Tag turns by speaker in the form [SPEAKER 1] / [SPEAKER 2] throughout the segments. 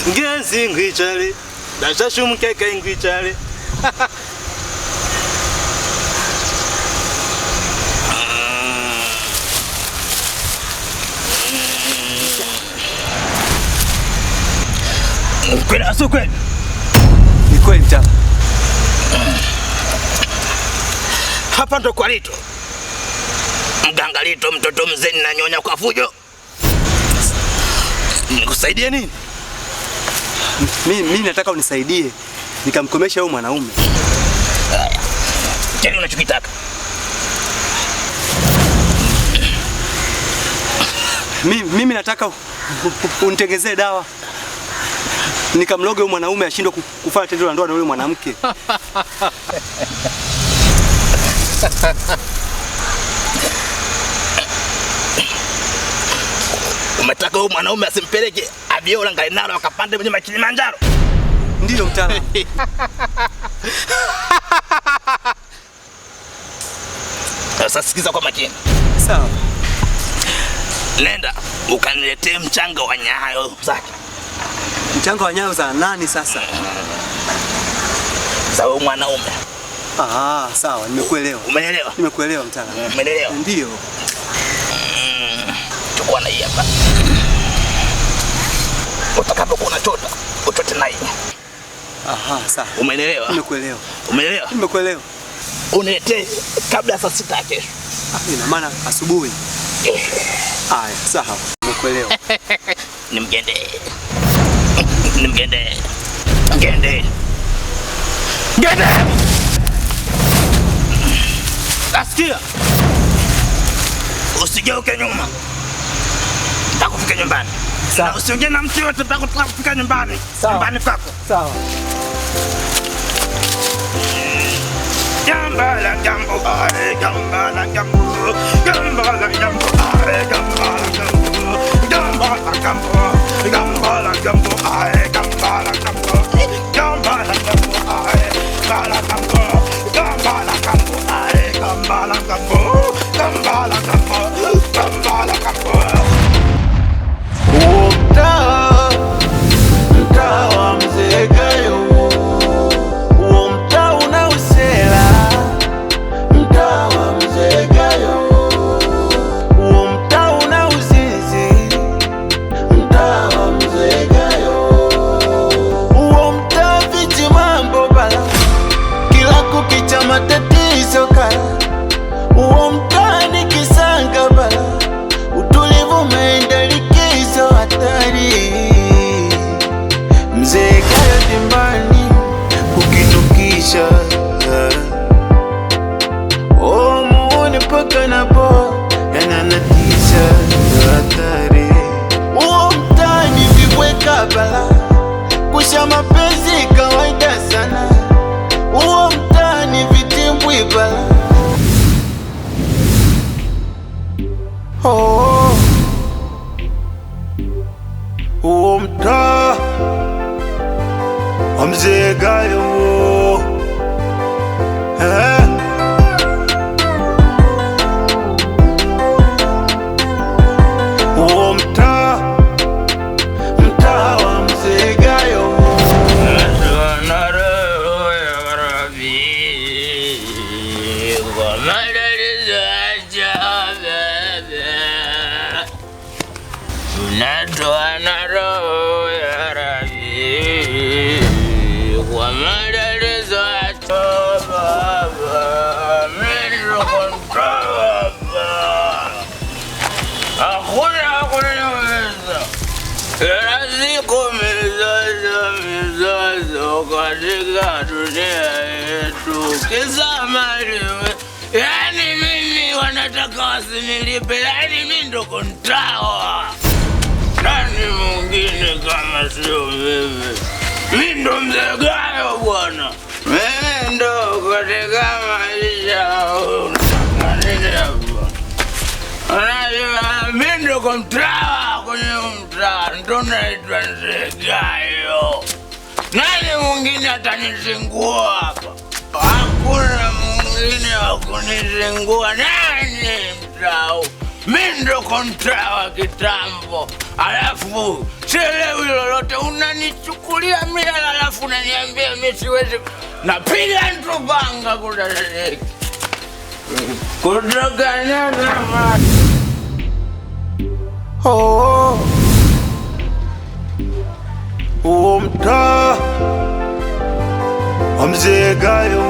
[SPEAKER 1] Ngezi ngwichale, dashashu mkeke ngwichale. Kweli aso kweli.
[SPEAKER 2] Ni kweli mtala.
[SPEAKER 1] Hapa ndo kwa Lito. Mganga Lito mtoto mzee na nyonya kwa fujo. Nikusaidie nini?
[SPEAKER 2] Mimi nataka unisaidie nikamkomesha huyo mwanaume.
[SPEAKER 1] Kile unachokitaka.
[SPEAKER 2] Mimi nataka unitengezee dawa nikamloge huyo mwanaume ashindwe kufanya tendo la ndoa na yule mwanamke.
[SPEAKER 1] Umetaka huyo mwanaume asimpeleke Abiola Ngainaro akapande mlima Kilimanjaro?
[SPEAKER 2] Ndio mtaalamu.
[SPEAKER 1] Sasa sikiza kwa makini.
[SPEAKER 2] Sawa.
[SPEAKER 1] Nenda ukaniletee mchanga wa nyayo zake.
[SPEAKER 2] Mchanga wa nyayo za nani sasa?
[SPEAKER 1] Sawa mwanaume.
[SPEAKER 2] Sawa, nimekuelewa.
[SPEAKER 1] Umeelewa?
[SPEAKER 2] Nimekuelewa mtaalamu.
[SPEAKER 1] Umeelewa?
[SPEAKER 2] Ndio.
[SPEAKER 1] Chukua na hii hapa. Utakapokuwa unachota, uchote na hii.
[SPEAKER 2] Sawa.
[SPEAKER 1] Umeelewa?
[SPEAKER 2] Nimekuelewa.
[SPEAKER 1] Umeelewa?
[SPEAKER 2] Nimekuelewa.
[SPEAKER 1] Uniletee kabla saa 6 kesho.
[SPEAKER 2] Ina maana asubuhi. Haya, sawa. Nimekuelewa.
[SPEAKER 1] Nimgende. Nimgende. Ngende. Ngende. Asikia? Usigeuke nyuma. Nitakufika nyumbani.
[SPEAKER 2] Sawa.
[SPEAKER 1] Usiongee na mtu yote mpaka tukafika nyumbani. Nyumbani kwako.
[SPEAKER 2] Sawa.
[SPEAKER 1] Gambala gambo are gambala gambo. Gambala gambo are gambala gambo. Gambala gambo. Gambala gambo are gambala gambo. Gambala gambo are gambala gambo. Gambala gambo are gambala gambo. Gambala gambo. Gambala gambo.
[SPEAKER 3] Mtawa mzee Gayo, uo mtaa unausela. Mtawa mzee Gayo, uo mtaa unauzizi. Mtawa mzee Gayo, uo mtaa viji mambo bala, kila kukicha matatizo kala. Uo mtaa ni kisanga bala, utulivu umeenda likizo hatari. Mzee Gayo dimbani kukitukisha, muone paka na bo yananatisha hatari. Uo mtani vibweka bala, kusha mapenzi kawaida sana. Uo mtani vitimbwi bala. Uo mtaa wa mzee Gayo, uo mtaa wa mzee Gayo.
[SPEAKER 1] Yani mimi wanataka wasinilipe, yani mimi ndo kontrawa. Nani mwingine kama sio mimi? Mimi ndo mzee Gayo bwana. Mimi ndo katika maisha mimi ndo kontrawa kwenye mtaa, ndo naitwa mzee Gayo. Nani mwingine atanizingua hapa? Hakuna mwingine wako
[SPEAKER 4] kunizingua nani mtao? Mimi ndo kontra wa kitambo. Alafu sielewi lolote, unanichukulia mimi alafu unaniambia mimi siwezi. Napiga tu banga kudadeki. Kutoka nyama.
[SPEAKER 3] Oh, huo mtaa wa Mzee Gayo.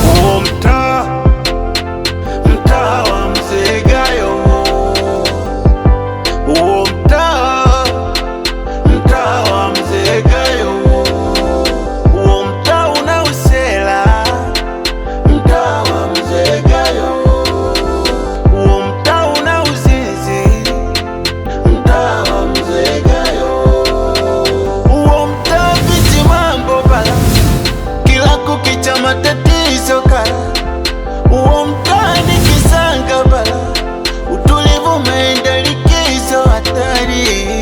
[SPEAKER 3] Huo mtaa wa Mzee Gayo. Huo mtaa wa Mzee Gayo. Huo mtaa una usela, mtaa wa Mzee Gayo. Huo mtaa una uzinzi, mtaa wa Mzee Gayo. Huo mtaa viti mambo bala, kila kukicha matatizo kala. Huo mtaa ni kisanga bala, utulivu umeenda likizo hatari.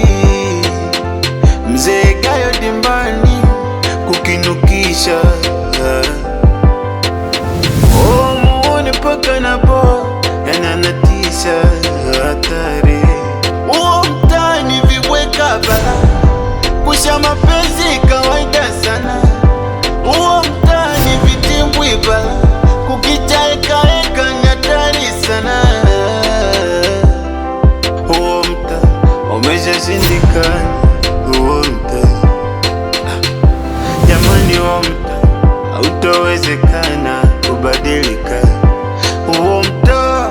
[SPEAKER 3] Mzee Gayo dimbani kukinukisha. Oh, muone paka na bo yananatisha hatari. Huo mtaa ni vibweka bala, kusha mapenzi kawaida sana. Huo mtaa ni vitimbwi bala, kukicha eka ni hatari sana. Huo mtaa umeshashindikana. Huo mtaa jamani, huo mtaa hautowezekana kubadilika. Huo mtaa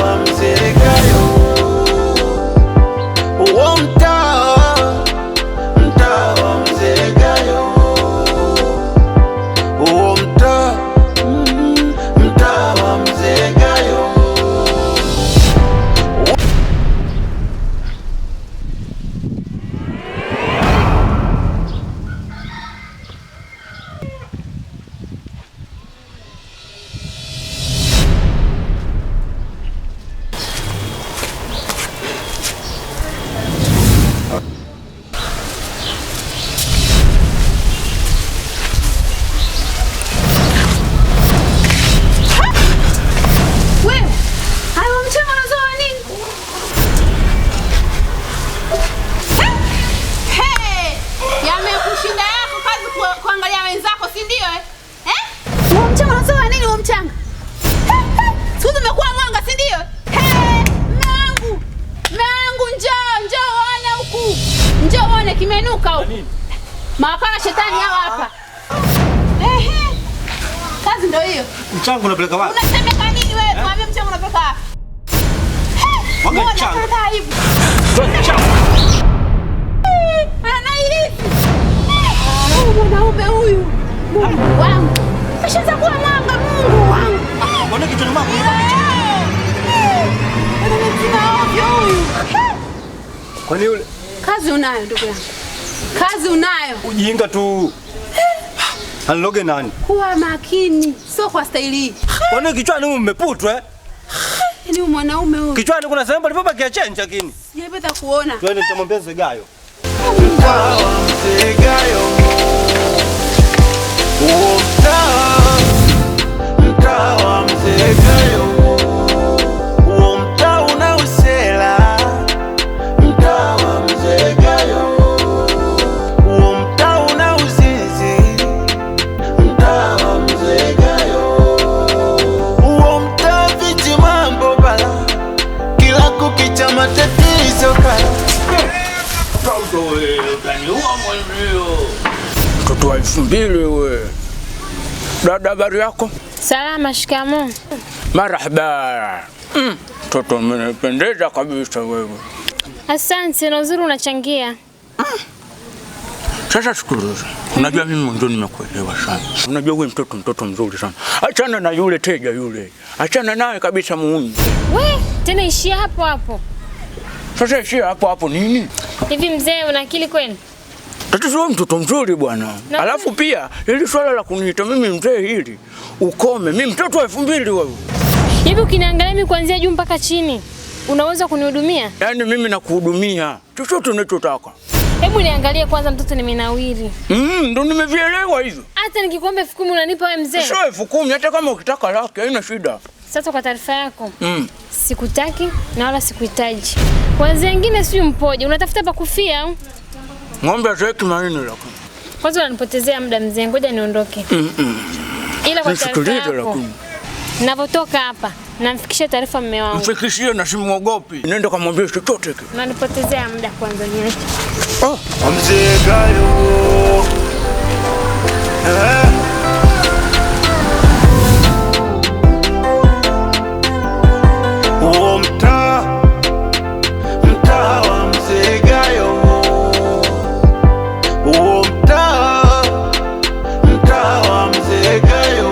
[SPEAKER 3] wa Mzee Gayo. Huo mtaa wa Mzee Gayo. Huo mtaa wa Mzee Gayo.
[SPEAKER 5] Kimenuka huko. Mawakala shetani hawa hapa. Kazi ndio hiyo.
[SPEAKER 2] Mchango unapeleka wapi?
[SPEAKER 5] Unasemeka nini wewe? Mwambie mchango unapeleka wapi?
[SPEAKER 2] Mwaga mchango.
[SPEAKER 5] Anahisi. Mwanaume huyu. Mungu wangu. Kashaanza kuwa mwanga, Mungu wangu.
[SPEAKER 2] Mbona kitu ni mwako?
[SPEAKER 5] Anamzima ovyo huyu.
[SPEAKER 2] Kwani yule?
[SPEAKER 5] Kazi unayo ndugu yangu. Kazi unayo.
[SPEAKER 2] Ujinga tu. Anloge nani?
[SPEAKER 5] Kuwa makini, sio kwa staili hii.
[SPEAKER 2] Kwani kichwani mmeputwa
[SPEAKER 5] Ni mwanaume huyu.
[SPEAKER 2] Kichwani kuna sehemu palipopa kiachenja kini.
[SPEAKER 5] Sijapata kuona.
[SPEAKER 2] Twende nitamwambia Mzee Gayo.
[SPEAKER 3] Mtaa wa Mzee Gayo. Huo mtaa wa Mzee Gayo. Huo mtaa una usela, mtaa wa Mzee Gayo. Huo mtaa una uzinzi, mtaa wa Mzee Gayo. Huo mtaa viti mambo bala, kila kukicha matatizo kala.
[SPEAKER 4] Mtoto wa 2000 wewe. Dada, habari yako?
[SPEAKER 6] Salama, shikamoo.
[SPEAKER 4] Marhaba. Mtoto umenipendeza kabisa wewe.
[SPEAKER 6] Asante, na uzuri unachangia.
[SPEAKER 4] Sasa sikiliza. Unajua mimi ndio nimekuelewa sana. Unajua wewe mtoto mzuri sana. Achana na yule teja yule. Achana naye kabisa muuni.
[SPEAKER 6] We, tena ishia hapo hapo.
[SPEAKER 4] Sasa ishia hapo hapo nini?
[SPEAKER 6] Hivi mzee una akili kweli?
[SPEAKER 4] Tatizo wewe mtoto mzuri bwana. Alafu pia ili swala la kuniita mimi mzee hili ukome. Mimi mtoto wa 2000 wewe.
[SPEAKER 6] Hivi ukiniangalia mimi kuanzia juu mpaka chini. Unaweza kunihudumia?
[SPEAKER 4] Yaani mimi nakuhudumia chochote unachotaka.
[SPEAKER 6] Hebu niangalie kwanza mtoto nimenawiri.
[SPEAKER 4] Ndo nimevielewa hivyo.
[SPEAKER 6] Hata nikikwambia 10,000 unanipa wewe mzee?
[SPEAKER 4] Sio 10,000 hata kama ukitaka laki haina shida.
[SPEAKER 6] Sasa kwa taarifa yako, sikutaki na wala sikuhitaji. Wazee wengine sio mpoje, unatafuta pa kufia au?
[SPEAKER 4] Ng'ombe ataki maneno lako.
[SPEAKER 6] Kwanza unanipotezea muda mzee, ngoja niondoke. Ila kwa taarifa yako, ninapotoka hapa, namfikishia taarifa mume wangu.
[SPEAKER 4] Mfikishie na simuogopi. Nenda kamwambie chochote kile.
[SPEAKER 6] Unanipotezea muda kwanza niache.
[SPEAKER 1] Mzee Gayo. Mtaa wa Mzee Gayo. Mtaa wa Mzee Gayo.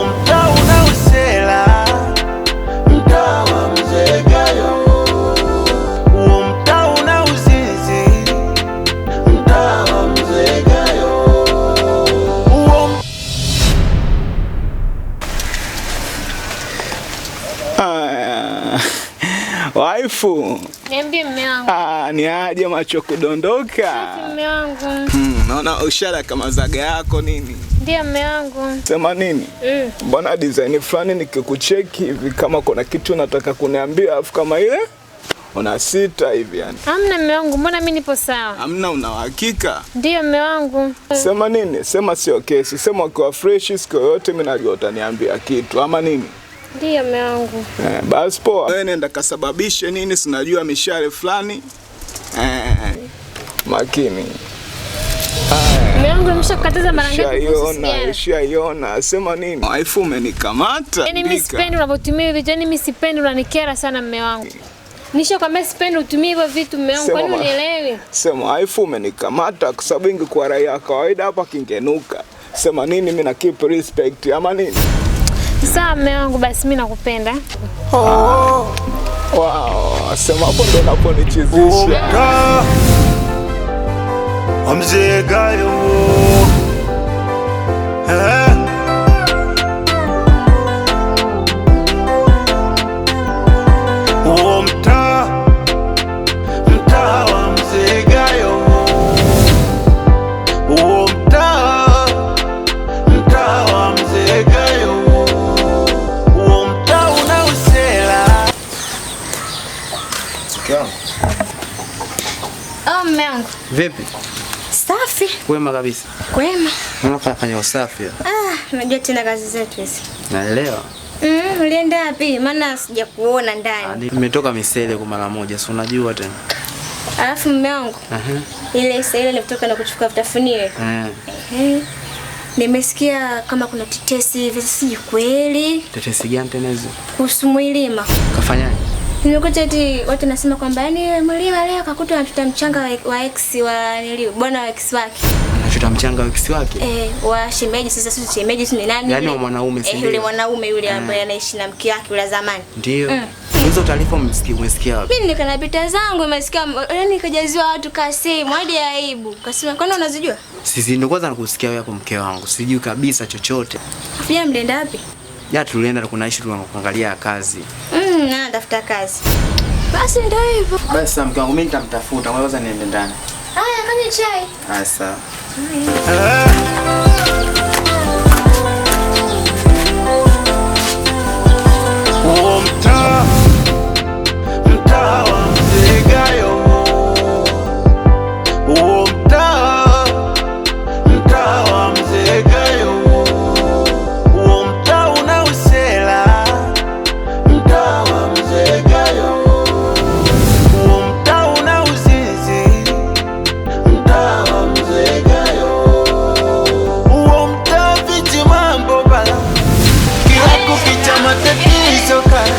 [SPEAKER 1] Mtaa unausela. Mtaa wa Mzee Gayo. Mtaa unauzizi. Mtaa wa Mzee Gayo.
[SPEAKER 7] Waifu.
[SPEAKER 6] Niambie mume wangu.
[SPEAKER 7] Ni aje macho kudondoka?
[SPEAKER 6] Mume wangu.
[SPEAKER 7] Naona ushara kama zaga yako nini?
[SPEAKER 6] Ndio mume wangu.
[SPEAKER 7] Sema nini? Mbona design fulani nikikucheki hivi kama kuna kitu nataka kuniambia afu kama ile una sita hivi yani.
[SPEAKER 6] Hamna mume wangu, mbona mimi nipo sawa?
[SPEAKER 7] Hamna, una uhakika?
[SPEAKER 6] Ndio mume wangu.
[SPEAKER 7] Sema nini? Sema sio kesi. Sema ukiwa fresh siku yote mimi najua utaniambia kitu ama nini?
[SPEAKER 6] Ndio mume wangu.
[SPEAKER 7] Basi poa. Wewe nenda kasababishe nini, sinajua mishale fulani. Makini.
[SPEAKER 6] Mume wangu nimeshakukataza mara ngapi kuhusu sigara?
[SPEAKER 7] Ushaiona. Sema nini? Waifu umenikamata.
[SPEAKER 6] Yaani mimi sipendi unapotumia vitu, yaani mimi sipendi, unanikera sana mume wangu. Nishakwambia sipendi utumie hivyo vitu mume wangu, kwani unielewi?
[SPEAKER 7] Sema waifu umenikamata kwa sababu ingekuwa raia ya kawaida hapa kingenuka. Sema nini, mimi na keep respect ama nini?
[SPEAKER 6] Sawa mume wangu, basi mimi nakupenda.
[SPEAKER 7] Wow, sema hapo ndo unaponichezesha.
[SPEAKER 1] Mzee Gayo. Mtaa wa Mzee Gayo. Mtaa wa Mzee Gayo. Mtaa unausela.
[SPEAKER 6] Mume wangu.
[SPEAKER 2] Vipi?
[SPEAKER 5] Safi.
[SPEAKER 2] Kwema kabisa.
[SPEAKER 5] Kwema.
[SPEAKER 2] Unafanya usafi?
[SPEAKER 5] Unajua tena kazi zetu hizi.
[SPEAKER 2] Naelewa.
[SPEAKER 5] Ulienda wapi? Maana sijakuona ndani.
[SPEAKER 2] Nimetoka Misele kwa mara moja, si unajua tena.
[SPEAKER 5] Alafu mume wangu. Ile saa ile nilitoka na kuchukua vitafunio. Nimesikia kama kuna tetesi hivi, si kweli?
[SPEAKER 2] Tetesi gani tena hizo?
[SPEAKER 5] Kuhusu Mwilima.
[SPEAKER 2] Kafanyaje?
[SPEAKER 5] Nimekuta eti watu nasema kwamba yani Mwilima leo akakuta anatuta mchanga wa ex wa nilio bwana wa ex wake.
[SPEAKER 2] Anatuta mchanga wa ex wake?
[SPEAKER 5] Wa shemeji. Sasa sisi shemeji ni nani?
[SPEAKER 2] Yaani wa mwanaume si ndio?
[SPEAKER 5] Yule mwanaume yule ambaye anaishi na mke wake yule zamani.
[SPEAKER 2] Ndio. Hizo taarifa umesikia wapi?
[SPEAKER 5] Mimi nikanapita zangu nimesikia, yani kajaziwa watu kasimu hadi aibu. Kasema kwani unazijua?
[SPEAKER 2] Sisi ndio kwanza nakusikia wewe kwa mke wangu. Sijui kabisa chochote.
[SPEAKER 5] Afia mlenda wapi?
[SPEAKER 2] Ya tulienda kuna issue tunakuangalia kazi.
[SPEAKER 5] Natafuta kazi. Basi ndio hivyo.
[SPEAKER 2] Basi mke wangu mimi nitamtafuta, kwanza niende ndani.
[SPEAKER 5] Haya, kanywe chai.
[SPEAKER 2] Sawa.
[SPEAKER 1] Mtaa wa Mzee Gayo. Mtaa wa Mzee Gayo. Mtaa unausela. Mtaa wa Mzee Gayo. Mtaa unauzizi. Mtaa wa Mzee Gayo. Mtaa viji mambo bala. Kila kukicha matatizo kala.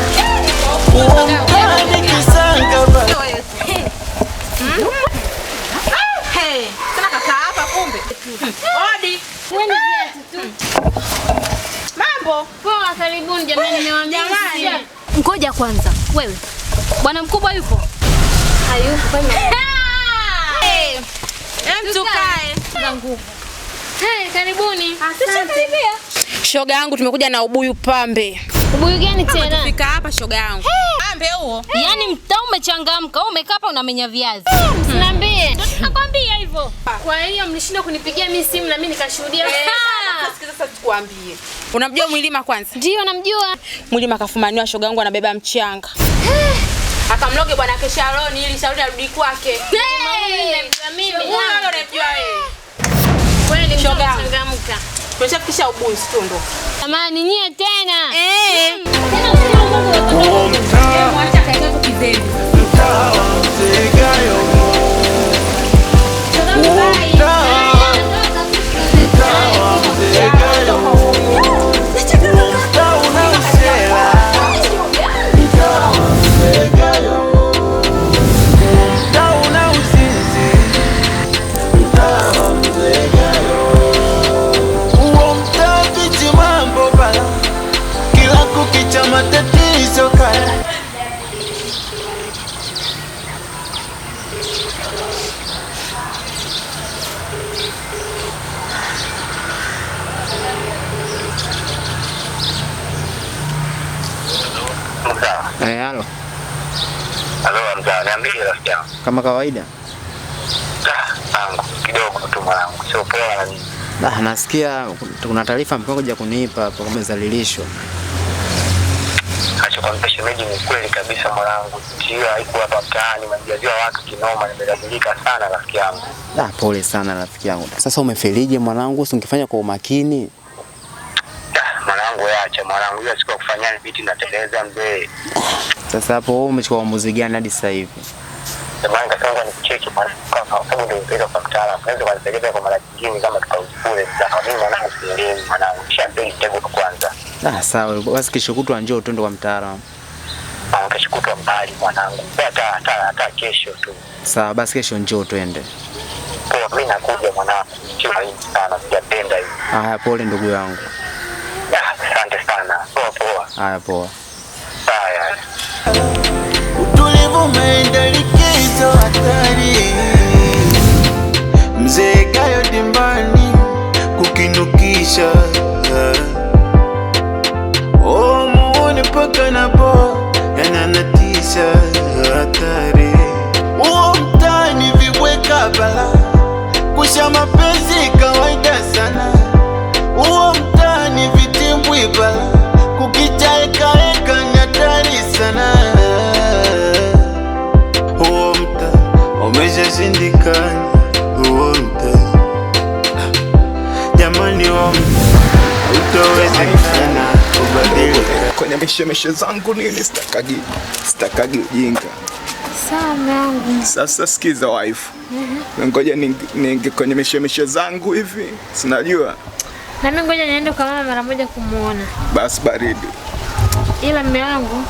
[SPEAKER 6] Mambo poa, karibuni jamani, niwaambia jamani.
[SPEAKER 5] Ngoja kwanza. Wewe. Bwana mkubwa yupo? Hayupo.
[SPEAKER 6] Tukae. Zangu. Karibuni.
[SPEAKER 5] Asante.
[SPEAKER 8] Shoga yangu tumekuja na ubuyu pambe.
[SPEAKER 6] Ubuyu gani tena?
[SPEAKER 5] Fika hapa shoga yangu. Ambe huo.
[SPEAKER 6] Yaani mtaa umechangamka, umekaa hapa unamenya viazi. Msiniambie. Nakwambia hivyo. Kwa hiyo mlishinda kunipigia mimi simu na mimi nikashuhudia.
[SPEAKER 5] Sasa tukuambie. Unamjua Mwilima kwanza?
[SPEAKER 6] Ndio namjua.
[SPEAKER 5] Mwilima kafumaniwa shoga yangu anabeba mchanga. Akamloge bwana Kesharoni ili Shauri arudi kwake.
[SPEAKER 6] Mimi.
[SPEAKER 5] Huyo ndo unajua wewe.
[SPEAKER 6] Kweli
[SPEAKER 5] Shoga.
[SPEAKER 6] mchangamka.
[SPEAKER 5] Tumeshafikisha Ubuyu ndo.
[SPEAKER 6] Jamani nyie tena.
[SPEAKER 5] Mwacha kaeka tu kizeni.
[SPEAKER 3] Mtaa wa Mzegayo. Matatizo kaya
[SPEAKER 8] Halo.
[SPEAKER 9] Halo, mzaa, niambie rafiki yangu.
[SPEAKER 8] Kama kawaida.
[SPEAKER 9] Kidogo tu mwanangu, sio poa na nini.
[SPEAKER 8] Nasikia kuna taarifa mkoja kunipa hapo kama zalilishwa.
[SPEAKER 9] Acha kwambia shemeji, ni kweli kabisa mwanangu. Sio haiko hapa mtaani, majazia watu kinoma, nimebadilika sana rafiki yangu.
[SPEAKER 8] Pole sana rafiki yangu. Sasa umefelije mwanangu? Usingefanya kwa umakini.
[SPEAKER 9] Mwanangu acha mwanangu, hiyo siku kufanyana vitu nateleza mzee.
[SPEAKER 8] Sasa hapo wewe umechukua uamuzi gani hadi sasa hivi?
[SPEAKER 9] Jamani, kama nikucheki mwanangu, kwa sababu ndio mpira kwa mtaala. Kwanza kwanza kwa mara nyingine kama tukauzifule sasa. Mimi mwanangu sielewi mwanangu, shampeni tego kwanza.
[SPEAKER 8] Sawa, basi kesho kutwa njoo twende kwa mtaalamu.
[SPEAKER 9] Kesho kutwa mbali mwanangu. Hata kesho tu.
[SPEAKER 8] Sawa, basi kesho njoo twende.
[SPEAKER 9] Poa, mimi nakuja mwanangu. Sio hivi sana, sijapenda hivi.
[SPEAKER 8] Haya, pole ndugu yangu.
[SPEAKER 9] Asante sana. Poa.
[SPEAKER 8] Haya, poa.
[SPEAKER 9] Haya.
[SPEAKER 3] utulivu umeenda likizo hatari. Mzegayo dimbani kukinukisha. Muone paka na bo yananatisha hatari. Mtaani vibweka bala kusha mapenzi kawaida sana. Mtaani vitimbwi bala kukicha eka nyatari sana. Mta umeshashindikana. Mta jamani, utawezekana kubadilika.
[SPEAKER 7] Kwenye mishemishe zangu nini sitakagi ujinga.
[SPEAKER 6] Sawa mwanangu.
[SPEAKER 7] Sasa sikiza wife. Ngoja ninge kwenye mishemishe zangu hivi. Sinajua.
[SPEAKER 6] Na mimi ngoja niende kwa mama mara moja kumuona.
[SPEAKER 7] Basi baridi.
[SPEAKER 6] Ila mume wangu,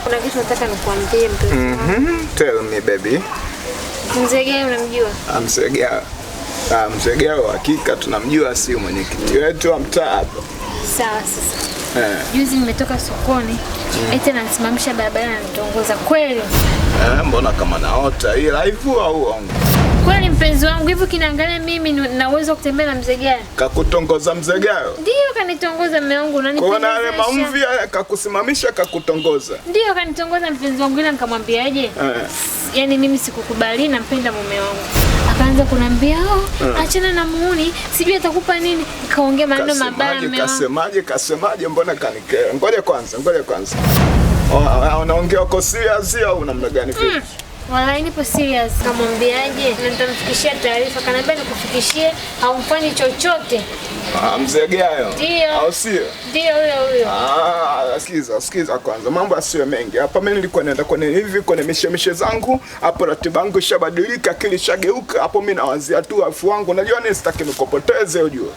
[SPEAKER 6] kuna kitu nataka nikwambie mpenzi.
[SPEAKER 7] Tell me baby.
[SPEAKER 6] Mzegayo unamjua?
[SPEAKER 7] Mzegayo hakika tunamjua, sio mwenyekiti wetu wa mtaa hapa.
[SPEAKER 6] Sawa sasa. Juzi nimetoka sokoni. Eti nasimamisha barabara na nitongoza kweli.
[SPEAKER 7] Mbona kama naota hii live au uongo?
[SPEAKER 6] Kweli mpenzi wangu, hivyo kinaangalia mimi na uwezo kutembea na Mzegayo.
[SPEAKER 7] Kakutongoza Mzegayo?
[SPEAKER 6] Ndio kanitongoza mume wangu, unanipenda.
[SPEAKER 7] Kwa wale maumvi kakusimamisha kakutongoza.
[SPEAKER 6] Ndio kanitongoza mpenzi wangu, ila nikamwambiaje? Yaani mimi sikukubali, nampenda mume wangu. Akaanza kunambia, achana na muuni, sijui atakupa nini. Kaongea maneno mabaya mume wangu.
[SPEAKER 7] Kasemaje mbona kanikera? Ngoja kwanza. Unaongea kwa serious au namna gani vipi?
[SPEAKER 6] Wala nipo serious. Kamwambiaje? Nitamfikishia taarifa. Kanambia nikufikishie, haumfanyi chochote.
[SPEAKER 7] Mzegayo.
[SPEAKER 6] Ndio.
[SPEAKER 7] Au sio?
[SPEAKER 6] Ndio huyo.
[SPEAKER 7] Sikiza kwanza. Mambo asiyo mengi. Hapa mimi nilikuwa naenda kwenye mishemishe zangu. Hapo ratiba yangu ishabadilika, akili shageuka. Hapo mimi nawazia tu afu wangu. Unajua nini, sitaki nikupoteze unajua.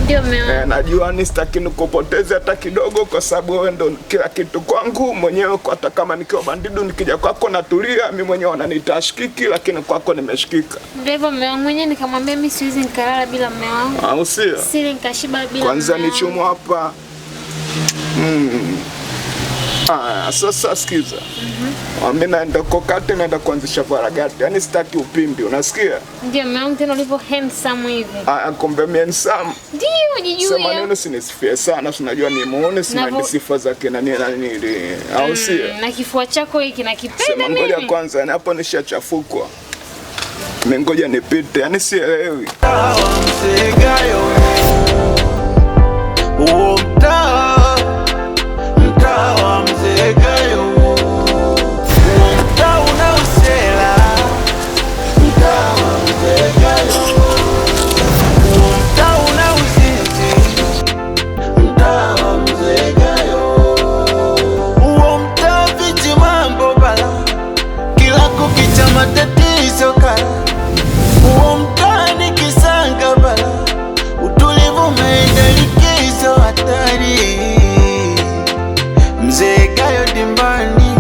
[SPEAKER 6] Ndio mimi.
[SPEAKER 7] Najua ni sitaki nikupoteze hata kidogo, kwa sababu wewe ndo kila kitu kwangu mwenyewe. Hata kama nikiwa bandidu nikija kwako natulia, mimi mwenyewe wananiita shikiki, lakini kwako nimeshikika.
[SPEAKER 6] Ndio hivyo mume wangu mwenyewe, nikamwambia mimi siwezi nikalala bila mume wangu.
[SPEAKER 7] Au sio?
[SPEAKER 6] Sili nikashiba bila.
[SPEAKER 7] Kwanza ni chumu hapa. Sasa sikiza. Mimi naenda kokati, naenda kuanzisha faragati. Yaani sitaki upimbi, unasikia?
[SPEAKER 6] Ndio mume wangu, tena ulipo handsome hivi.
[SPEAKER 7] Kumbe mimi handsome.
[SPEAKER 6] Ndio, jijue.
[SPEAKER 7] Sema neno sinisifie sana, unajua ni muone sina sifa zake na nini ile. Au sio?
[SPEAKER 6] Na kifua chako hiki nakipenda mimi.
[SPEAKER 7] Sema ngoja kwanza, hapo nishachafukwa. Ngoja nipite, yani sielewi.
[SPEAKER 3] Mtaa wa Mzee Gayo, mtaa unausela, mtaa wa Mzee Gayo, mtaa unauzizi, mtaa wa Mzee Gayo, uo mtaa viji mambo bala, kila kukicha matatizo kala, uo mtaa ni kisanga bala, utulivu umeenda likizo hatari. Mzee Gayo dimbani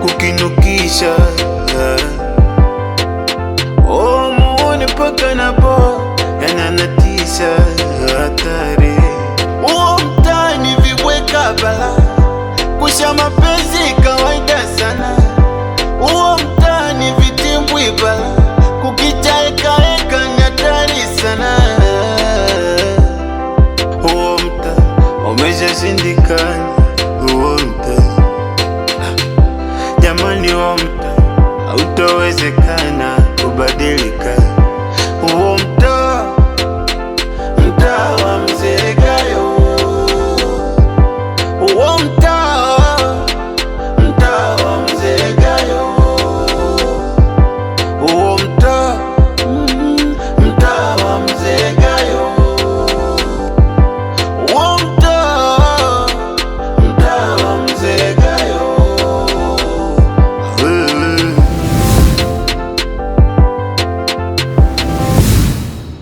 [SPEAKER 3] kukinukisha, muone paka na bo yananatisha hatari. Uo mtani vibweka bala, kusha mapenzi kawaida sana. Uo mtani vitimbwi bala, kukicha eka ni hatari sana. Uo mta umeshashindikana, uo mta jamani, uo mta hautowezekana kubadilika.